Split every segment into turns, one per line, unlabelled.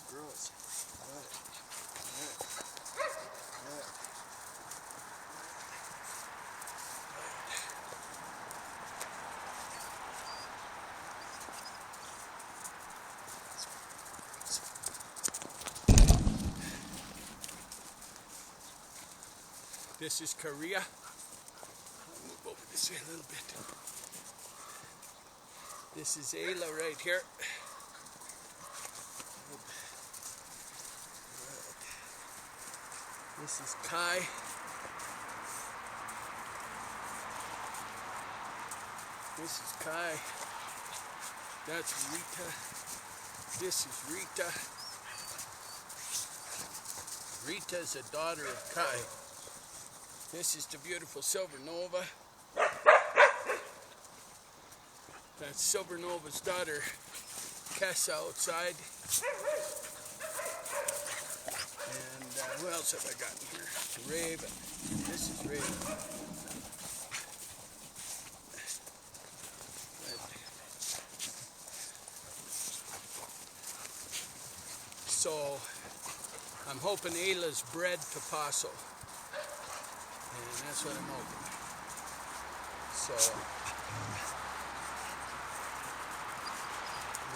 Gross. This is Karia. I'll move over this way a little bit. This is Aila right here. This is Kai. This is Kai. That's Rita. This is Rita. Rita is a daughter of Kai. This is the beautiful Silver Nova. That's Silver Nova's daughter, Kessa, outside. And who else have I got in here? Raven. This is Raven. So I'm hoping Aila's bred to Paso. And that's what I'm hoping. So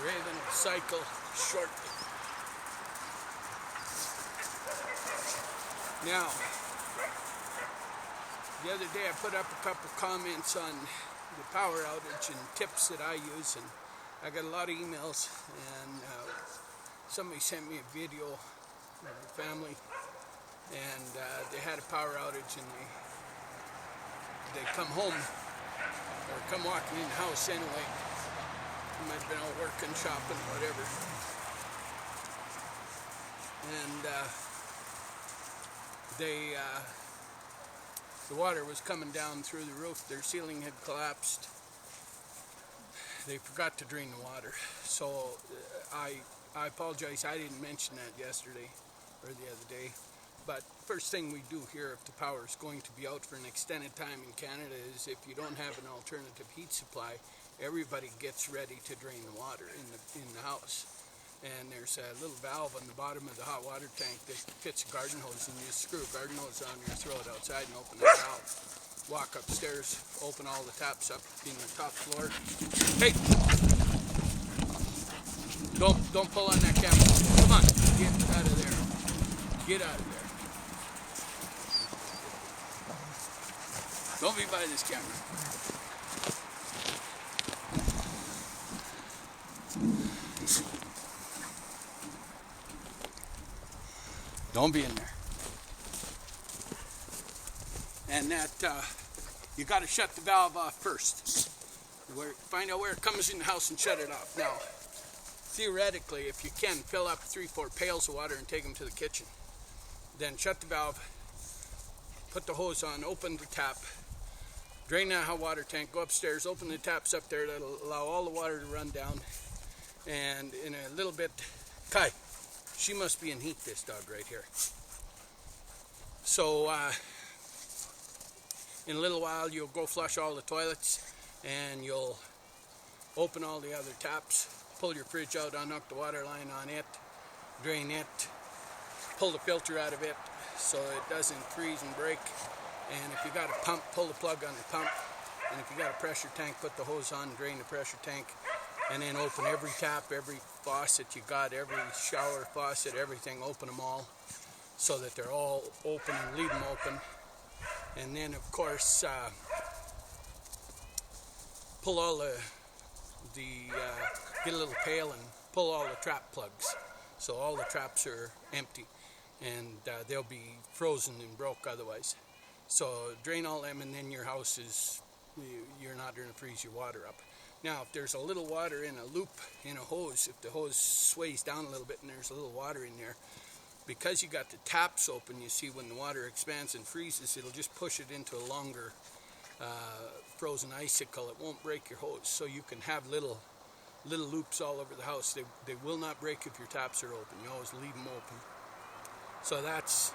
Raven will cycle shortly. Now, the other day I put up a couple comments on the power outage and tips that I use, and I got a lot of emails, and somebody sent me a video of a family, and they had a power outage, and they come home, or come walking in the house anyway. They might have been out working, shopping, whatever. And the water was coming down through the roof. Their ceiling had collapsed. They forgot to drain the water. So I apologize, I didn't mention that yesterday or the other day. But first thing we do here if the power is going to be out for an extended time in Canada is if you don't have an alternative heat supply, everybody gets ready to drain the water in the house. And there's a little valve on the bottom of the hot water tank that fits a garden hose, and you screw a garden hose on there, throw it outside and open the valve. Walk upstairs, open all the taps up in the top floor. Hey! Don't pull on that camera. Come on, get out of there. Get out of there. Don't be by this camera. Don't be in there. And that, you got to shut the valve off first. Find out where it comes in the house and shut it off. Now, theoretically, if you can, fill up 3-4 pails of water and take them to the kitchen. Then shut the valve, put the hose on, open the tap, drain that hot water tank, go upstairs, open the taps up there that'll allow all the water to run down. And in a little bit, Kai, she must be in heat, this dog right here. So in a little while you'll go flush all the toilets and you'll open all the other taps, pull your fridge out, unhook the water line on it, drain it, pull the filter out of it so it doesn't freeze and break. And if you got a pump, pull the plug on the pump. And if you got a pressure tank, put the hose on, drain the pressure tank. And then open every tap, every faucet you got, every shower faucet, everything, open them all so that they're all open and leave them open. And then, of course, pull all get a little pail and pull all the trap plugs. So all the traps are empty and they'll be frozen and broke otherwise. So drain all them, and then your house is, you're not going to freeze your water up. Now, if there's a little water in a loop in a hose, if the hose sways down a little bit and there's a little water in there, because you got the taps open, you see when the water expands and freezes, it'll just push it into a longer frozen icicle. It won't break your hose. So you can have little loops all over the house. They will not break if your taps are open. You always leave them open. So that's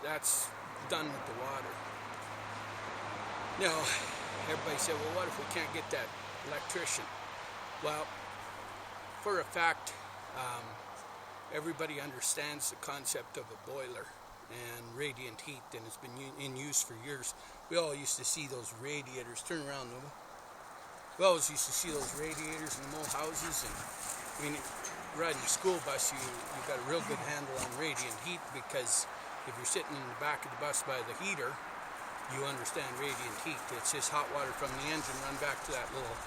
done with the water. Now, everybody said, well, what if we can't get that electrician? Well, for a fact, everybody understands the concept of a boiler and radiant heat, and it's been in use for years. We all used to see those radiators. Turn around, Nova. We always used to see those radiators in the old houses, and I mean, riding a school bus, you got a real good handle on radiant heat, because if you're sitting in the back of the bus by the heater, you understand radiant heat. It's just hot water from the engine run back to that little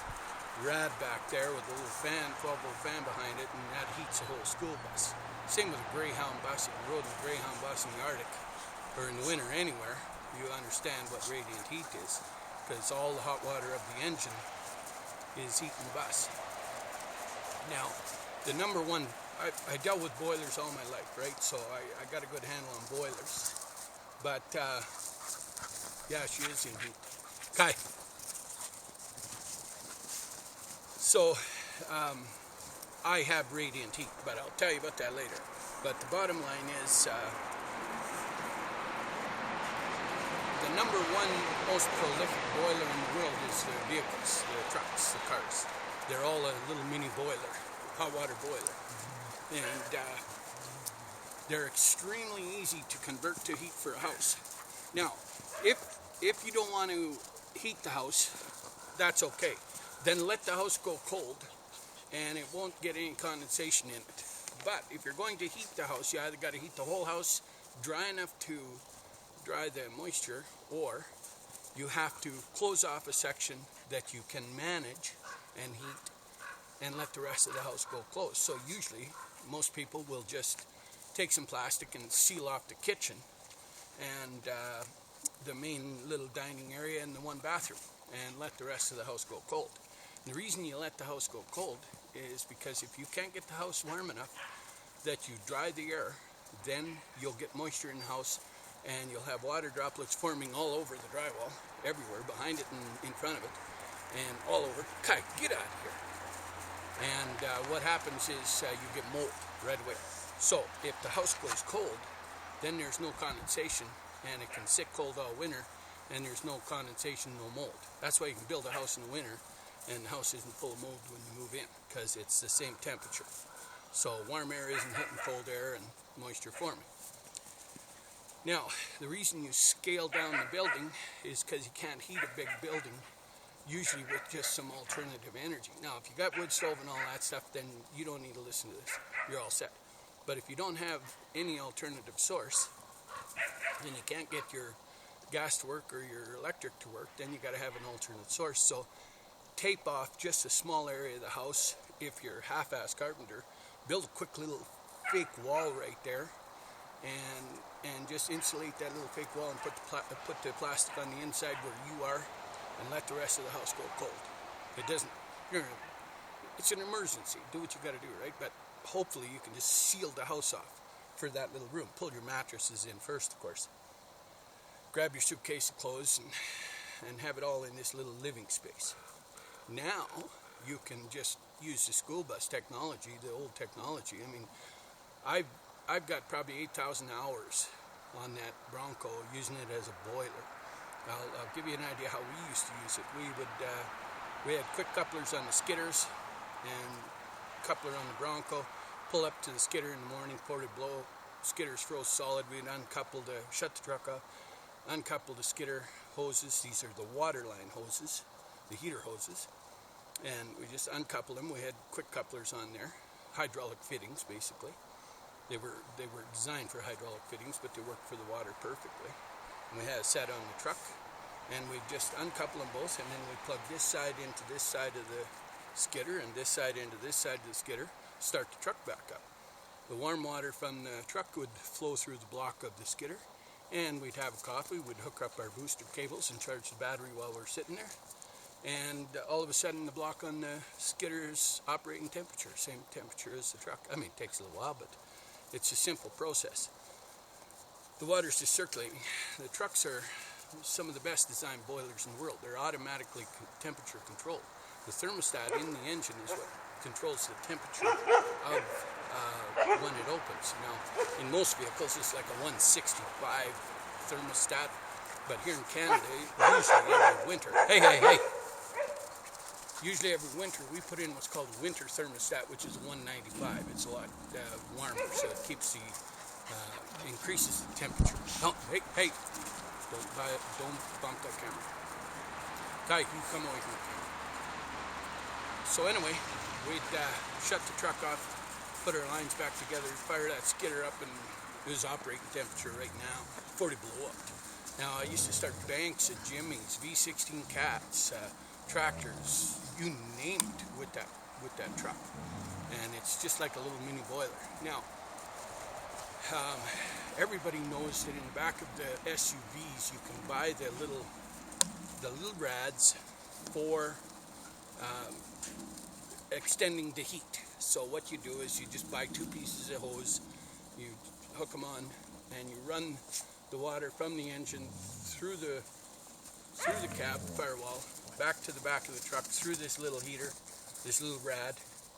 rad back there with a little fan, 12-volt fan behind it, and that heats the whole school bus. Same with a Greyhound bus. If you rode a Greyhound bus in the Arctic or in the winter anywhere, you understand what radiant heat is, because all the hot water of the engine is heating the bus. Now, the number one, I dealt with boilers all my life, right? So I got a good handle on boilers. But, yeah, she is in heat. Kai. So, I have radiant heat, but I'll tell you about that later. But the bottom line is, the number one most prolific boiler in the world is the vehicles, the trucks, the cars. They're all a little mini boiler, hot water boiler. And they're extremely easy to convert to heat for a house. Now, if you don't want to heat the house, that's okay. Then let the house go cold, and it won't get any condensation in it. But if you're going to heat the house, you either got to heat the whole house dry enough to dry the moisture, or you have to close off a section that you can manage and heat, and let the rest of the house go closed. So usually, most people will just take some plastic and seal off the kitchen and the main little dining area and the one bathroom, and let the rest of the house go cold. And the reason you let the house go cold is because if you can't get the house warm enough that you dry the air, then you'll get moisture in the house, and you'll have water droplets forming all over the drywall, everywhere, behind it and in front of it, and all over. Kai, get out of here. And what happens is you get mold right away. So if the house goes cold, then there's no condensation, and it can sit cold all winter, and there's no condensation, no mold. That's why you can build a house in the winter, and the house isn't full of mold when you move in, because it's the same temperature. So warm air isn't hitting cold air and moisture forming. Now, the reason you scale down the building is because you can't heat a big building usually with just some alternative energy. Now, if you got wood stove and all that stuff, then you don't need to listen to this. You're all set. But if you don't have any alternative source, then you can't get your gas to work or your electric to work, then you got to have an alternate source. So tape off just a small area of the house. If you're a half-ass carpenter, build a quick little fake wall right there, and just insulate that little fake wall, and put the plastic on the inside where you are, and let the rest of the house go cold. It doesn't, it's an emergency. Do what you got to do, right? But hopefully you can just seal the house off for that little room. Pull your mattresses in first, of course. Grab your suitcase of clothes and have it all in this little living space. Now you can just use the school bus technology, the old technology. I mean, I've got probably 8,000 hours on that Bronco using it as a boiler. I'll give you an idea how we used to use it. We had quick couplers on the skidders and coupler on the Bronco. Pull up to the skidder in the morning, pour it blow. Skidders froze solid. We'd uncouple shut the truck off, uncouple the skidder hoses. These are the water line hoses, the heater hoses. And we just uncoupled them. We had quick couplers on there, hydraulic fittings basically. They were designed for hydraulic fittings, but they worked for the water perfectly. And we had it set on the truck, and we just uncouple them both, and then we plug this side into this side of the skidder, and this side into this side of the skidder, start the truck back up. The warm water from the truck would flow through the block of the skidder, and we'd have a coffee, we'd hook up our booster cables and charge the battery while we're sitting there, and all of a sudden the block on the skidder's operating temperature, same temperature as the truck. I mean, it takes a little while, but it's a simple process. The water's just circulating. The trucks are some of the best designed boilers in the world. They're automatically temperature controlled. The thermostat in the engine is what controls the temperature of when it opens. Now, in most vehicles, it's like a 165 thermostat, but here in Canada, usually every winter. Hey! Usually every winter we put in what's called a winter thermostat, which is 195. It's a lot warmer, so it keeps the increases the temperature. Hey, don't bump that camera. Ty, you come away from the camera. So anyway, we'd shut the truck off, put our lines back together, fire that skidder up, and it was operating temperature right now 40 below up. Now I used to start banks at Jimmy's, V16 cats, tractors, you name it, with that truck, and it's just like a little mini boiler. Now, everybody knows that in the back of the SUVs you can buy the little rads for extending the heat. So what you do is you just buy 2 pieces of hose, you hook them on, and you run the water from the engine through the cab firewall back to the back of the truck, through this little heater, this little rad,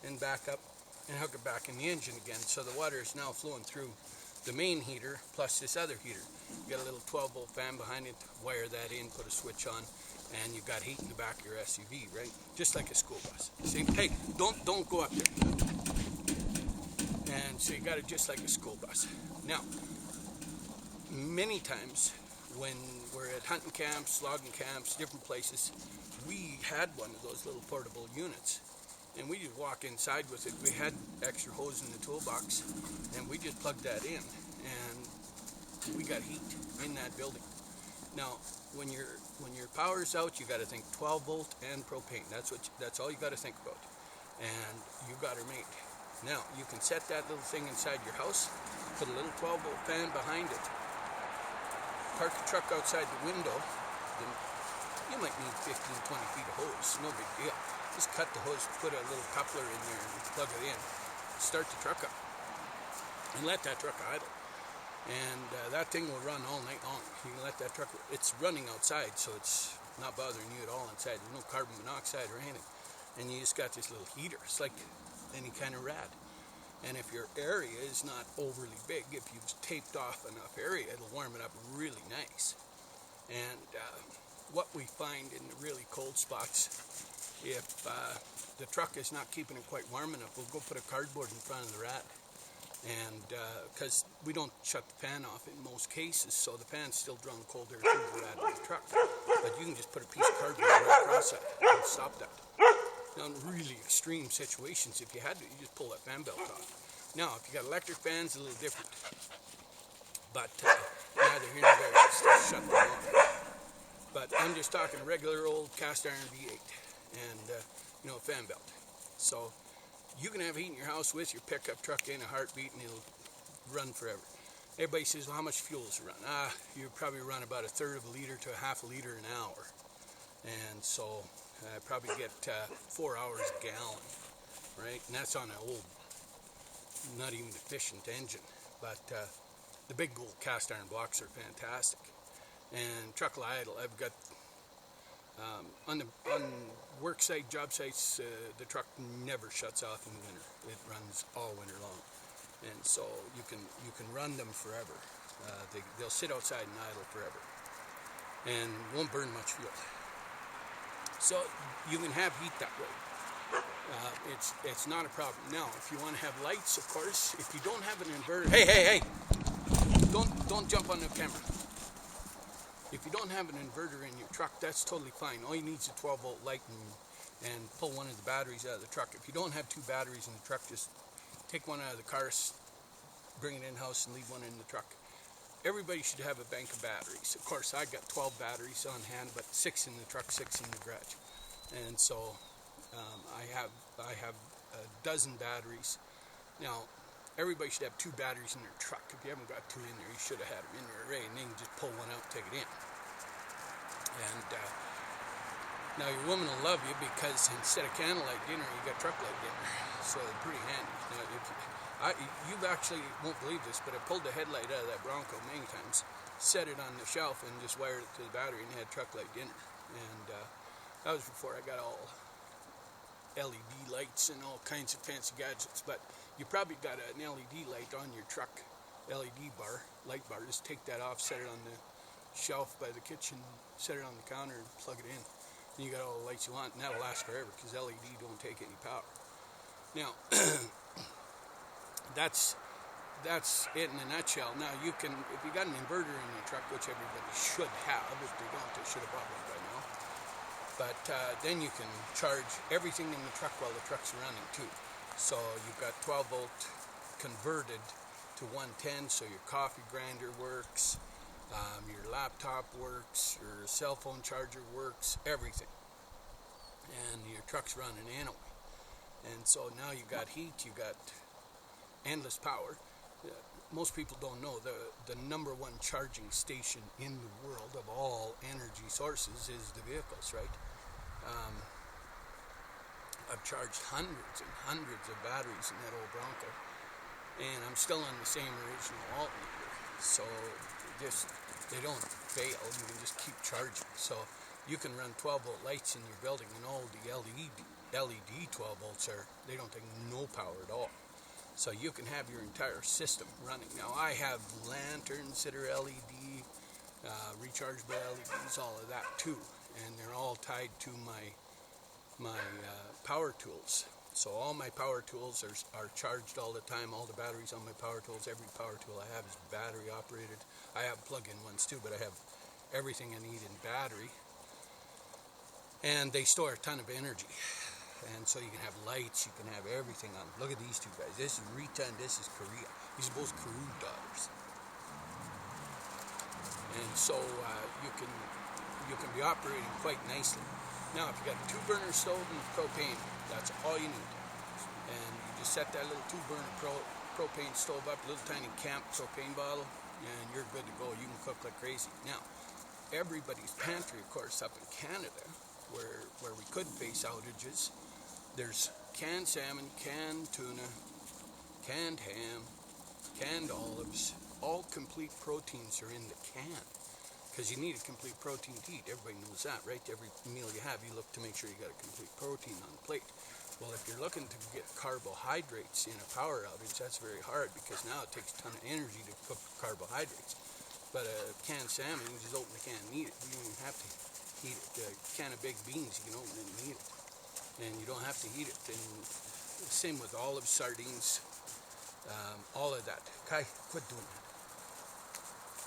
and back up, and hook it back in the engine again. So the water is now flowing through the main heater plus this other heater. You got a little 12-volt fan behind it, wire that in, put a switch on, and you've got heat in the back of your SUV, right? Just like a school bus. See, hey, don't go up there. And so you got it just like a school bus. Now, many times when we're at hunting camps, logging camps, different places, we had one of those little portable units, and we just walk inside with it. We had extra hose in the toolbox, and we just plugged that in, and we got heat in that building. Now, when your power's out, you got to think 12 volt and propane. That's all you got to think about, and you got her made. Now you can set that little thing inside your house, put a little 12 volt fan behind it, park the truck outside the window. Then you might need 15-20 feet of hose, no big deal. Just cut the hose, put a little coupler in there and plug it in, start the truck up, and let that truck idle. And that thing will run all night long. You can let that truck, it's running outside, so it's not bothering you at all inside. There's no carbon monoxide or anything. And you just got this little heater. It's like any kind of rad. And if your area is not overly big, if you've taped off enough area, it'll warm it up really nice. And what we find in the really cold spots, if the truck is not keeping it quite warm enough, we'll go put a cardboard in front of the rad. And because we don't shut the fan off in most cases, so the fan's still drawing cold air through the rad of the truck. But you can just put a piece of cardboard right across that and stop that. Now, in really extreme situations, if you had to, you just pull that fan belt off. Now, if you got electric fans, a little different. But neither here nor there, it's still shut them off. But I'm just talking regular old cast iron V8 and fan belt. So you can have heat in your house with your pickup truck in a heartbeat, and it'll run forever. Everybody says, well, how much fuel does it run? You probably run about 1/3 of a liter to 1/2 liter an hour. And so I probably get 4 hours a gallon, right? And that's on an old, not even efficient engine. But the big old cast iron blocks are fantastic. And truck idle, I've got on work site, job sites, the truck never shuts off in the winter. It runs all winter long, and so you can run them forever. They'll sit outside and idle forever, and won't burn much fuel. So you can have heat that way. It's not a problem. Now, if you want to have lights, of course, if you don't have an inverter, hey, don't jump on the camera. If you don't have an inverter in your truck, that's totally fine. All you need is a 12-volt light and pull one of the batteries out of the truck. If you don't have 2 batteries in the truck, just take one out of the car, bring it in-house, and leave one in the truck. Everybody should have a bank of batteries. Of course, I got 12 batteries on hand, but 6 in the truck, 6 in the garage. And so I have a dozen batteries. Now, everybody should have 2 batteries in their truck. If you haven't got 2 in there, you should have had them in there already, and then you just pull one out and take it in. And now your woman will love you because instead of candlelight dinner, you got truck light dinner. So it's pretty handy. Now, you actually won't believe this, but I pulled the headlight out of that Bronco many times, set it on the shelf, and just wired it to the battery and had truck light dinner. And that was before I got all LED lights and all kinds of fancy gadgets. But you probably got an LED light on your truck, LED bar, light bar. Just take that off, set it on the shelf by the kitchen, set it on the counter, and plug it in. and you got all the lights you want, and that'll last forever because LED don't take any power. Now, that's it in a nutshell. Now you can, if you got an inverter in your truck, which everybody should have, if they don't, they should have bought one by now. But then you can charge everything in the truck while the truck's running too. So you've got 12 volt converted to 110, so your coffee grinder works, your laptop works, your cell phone charger works, everything. And your truck's running anyway. And so now you got heat, you got endless power. Most people don't know the number one charging station in the world of all energy sources is the vehicles, right? I've charged hundreds and hundreds of batteries in that old Bronco, and I'm still on the same original alternator. So they don't fail. You can just keep charging. So you can run 12 volt lights in your building, and all the LED 12 volts they don't take no power at all. So you can have your entire system running. Now I have lanterns that are LED, rechargeable LEDs, all of that too, and they're all tied to my power tools. So all my power tools are charged all the time. All the batteries on my power tools, every power tool I have is battery operated. I have plug-in ones too, but I have everything I need in battery, and they store a ton of energy. And so you can have lights, you can have everything on. Look at these two guys. This is Rita and this is Karia. These are both Karu daughters. And so you can be operating quite nicely. Now, if you got a 2-burner stove and propane, that's all you need. And you just set that little 2-burner propane stove up, a little tiny camp propane bottle, and you're good to go. You can cook like crazy. Now, everybody's pantry, of course, up in Canada, where we could face outages, there's canned salmon, canned tuna, canned ham, canned olives. All complete proteins are in the can, because you need a complete protein to eat. Everybody knows that, right? Every meal you have, you look to make sure you got a complete protein on the plate. Well, if you're looking to get carbohydrates in a power outage, that's very hard, because now it takes a ton of energy to cook carbohydrates. But a canned salmon, you just open the can and eat it. You don't even have to heat it. A can of baked beans, you can open it and eat it. And you don't have to heat it. And same with olives, sardines, all of that. Kai, quit doing that.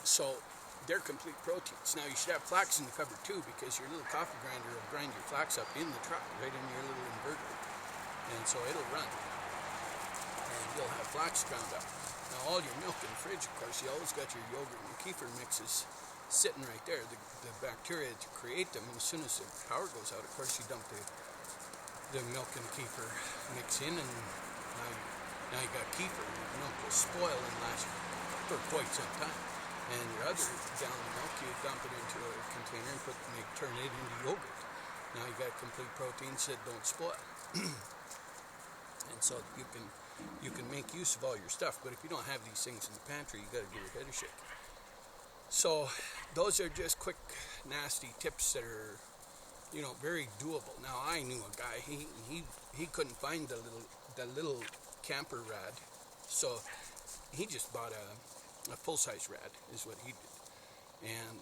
So they're complete proteins. Now you should have flax in the cupboard too, because your little coffee grinder will grind your flax up in the truck, right in your little inverter. And so it'll run. And you'll have flax ground up. Now all your milk in the fridge, of course, you always got your yogurt and kefir mixes sitting right there. The bacteria to create them, and as soon as the power goes out, of course, you dump the milk and kefir mix in, and now you got kefir. Your milk will spoil and last for quite some time. And your other gallon of milk, you dump it into a container and turn it into yogurt. Now you got complete proteins that don't spoil. And so you can make use of all your stuff. But if you don't have these things in the pantry, you got to give your head a shake. So those are just quick, nasty tips that are, very doable. Now I knew a guy. He couldn't find the little camper rad, so he just bought a full-size rad is what he did. And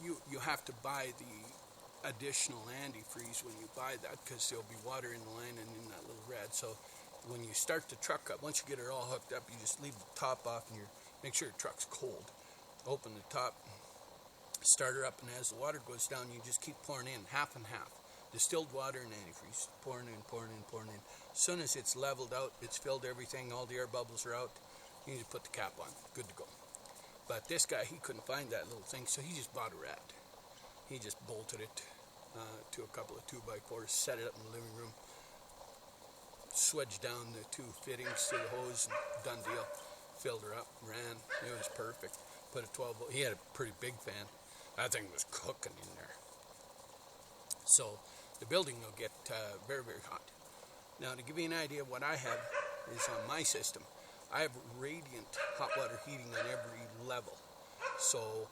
you have to buy the additional antifreeze when you buy that, because there'll be water in the line and in that little rad. So when you start the truck up, once you get it all hooked up, you just leave the top off and make sure your truck's cold. Open the top, start her up, and as the water goes down, you just keep pouring in half and half. Distilled water and antifreeze, pouring in. As soon as it's leveled out, it's filled everything, all the air bubbles are out, you just put the cap on, good to go. But this guy, he couldn't find that little thing, so he just bought a rad. He just bolted it to a couple of 2x4s, set it up in the living room, swedged down the 2 fittings to the hose, done deal. Filled her up, ran, it was perfect. Put a 12 volt, he had a pretty big fan. That thing was cooking in there. So the building will get very, very hot. Now, to give you an idea, what I have is on my system, I have radiant hot water heating on every level. So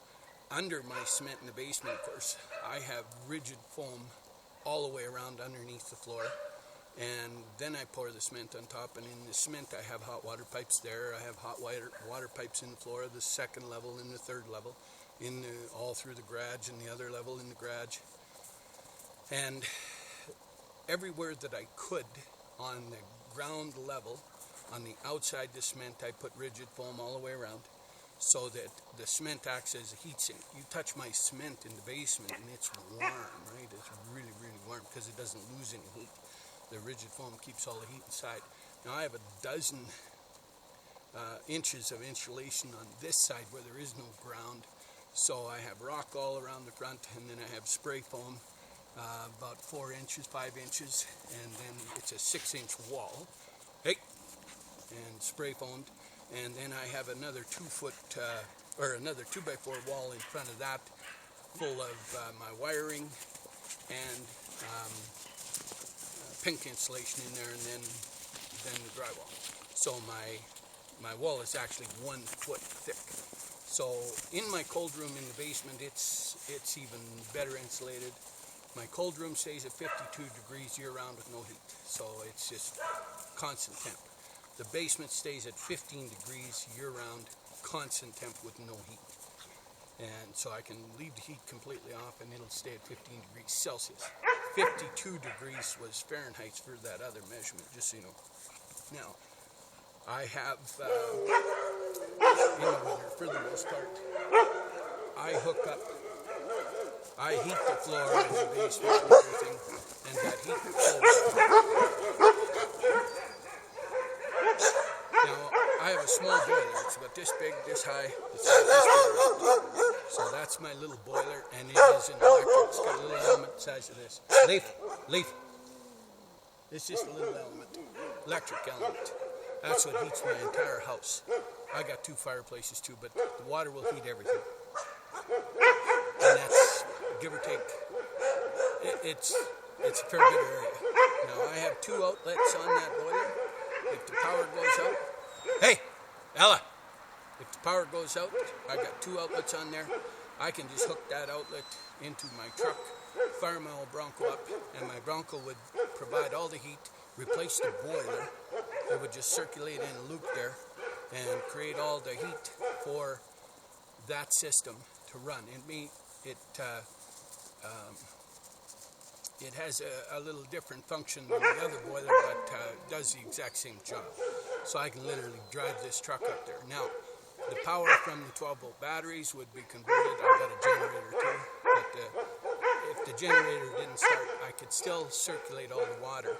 under my cement in the basement, of course, I have rigid foam all the way around underneath the floor. And then I pour the cement on top, and in the cement I have hot water pipes there. I have hot water pipes in the floor, the second level and the third level, all through the garage, and the other level in the garage. And everywhere that I could on the ground level, on the outside the cement, I put rigid foam all the way around so that the cement acts as a heat sink. You touch my cement in the basement and it's warm, right? It's really, really warm because it doesn't lose any heat. The rigid foam keeps all the heat inside. Now I have a dozen inches of insulation on this side where there is no ground. So I have rock all around the front, and then I have spray foam about 4 inches, 5 inches, and then it's a 6-inch wall. Hey! And spray foamed. And then I have another 2-foot or another 2x4 wall in front of that, full of my wiring and pink insulation in there, and then the drywall. So my wall is actually 1 foot thick. So in my cold room in the basement, it's even better insulated. My cold room stays at 52 degrees year-round with no heat, so it's just constant temp. The basement stays at 15 degrees year-round, constant temp with no heat. And so I can leave the heat completely off and it'll stay at 15 degrees Celsius. 52 degrees was Fahrenheit for that other measurement, just so you know. Now, I have, in the winter, for the most part, I hook up, I heat the floor in the basement and everything, and that heat pulls. Now, I have a small boiler. It's about this big, this high. It's about this big. So that's my little boiler, and it is an electric. It's got a little element the size of this. Leaf. It's just a little element, electric element. That's what heats my entire house. I got 2 fireplaces too, but the water will heat everything. And that's, give or take, it's a fair bit of area. Now I have 2 outlets on that boiler. If the power goes out, hey, Ella, if the power goes out, I got 2 outlets on there. I can just hook that outlet into my truck, fire my old Bronco up, and my Bronco would provide all the heat, replace the boiler. It would just circulate in a loop there and create all the heat for that system to run. It has a little different function than the other boiler, but does the exact same job. So I can literally drive this truck up there. Now, the power from the 12-volt batteries would be converted. I've got a generator too, but if the generator didn't start, I could still circulate all the water.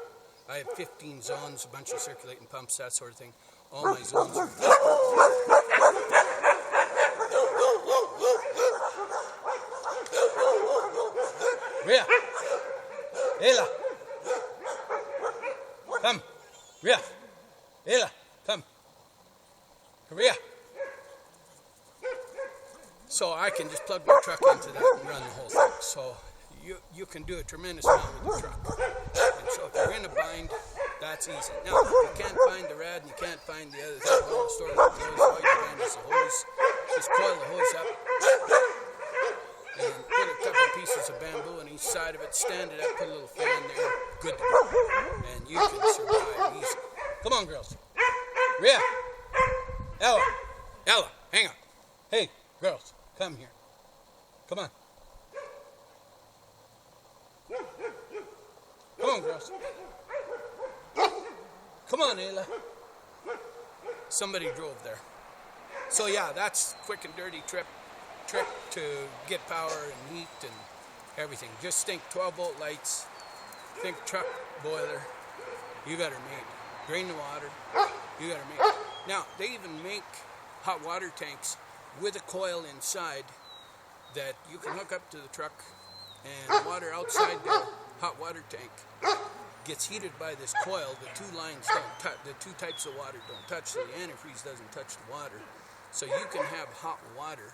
I have 15 zones, a bunch of circulating pumps, that sort of thing. All my zones are Rita! Aila! Come! Rita! Aila! Come! Karia! So I can just plug my truck into that and run the whole thing. So you can do a tremendous amount with the truck. And so if you're in a bind, that's easy. Now, if you can't find the rad and you can't find the other thing, go to the store with the hose, all you find is the hose. Just coil the hose up and put a couple of pieces of bamboo on each side of it, stand it up, put a little fan there, good to go. And you can survive easy. Come on, girls. Rhea! Ella, hang on. Hey, girls, come here. Come on. Come on, girls. Come on, Aila. Somebody drove there. So yeah, that's quick and dirty trick to get power and heat and everything. Just think 12-volt lights, think truck boiler, you got her made. Drain the water, you got her made. Now, they even make hot water tanks with a coil inside that you can hook up to the truck, and water outside the hot water tank gets heated by this coil. The 2 lines don't touch, the 2 types of water don't touch, so the antifreeze doesn't touch the water. So you can have hot water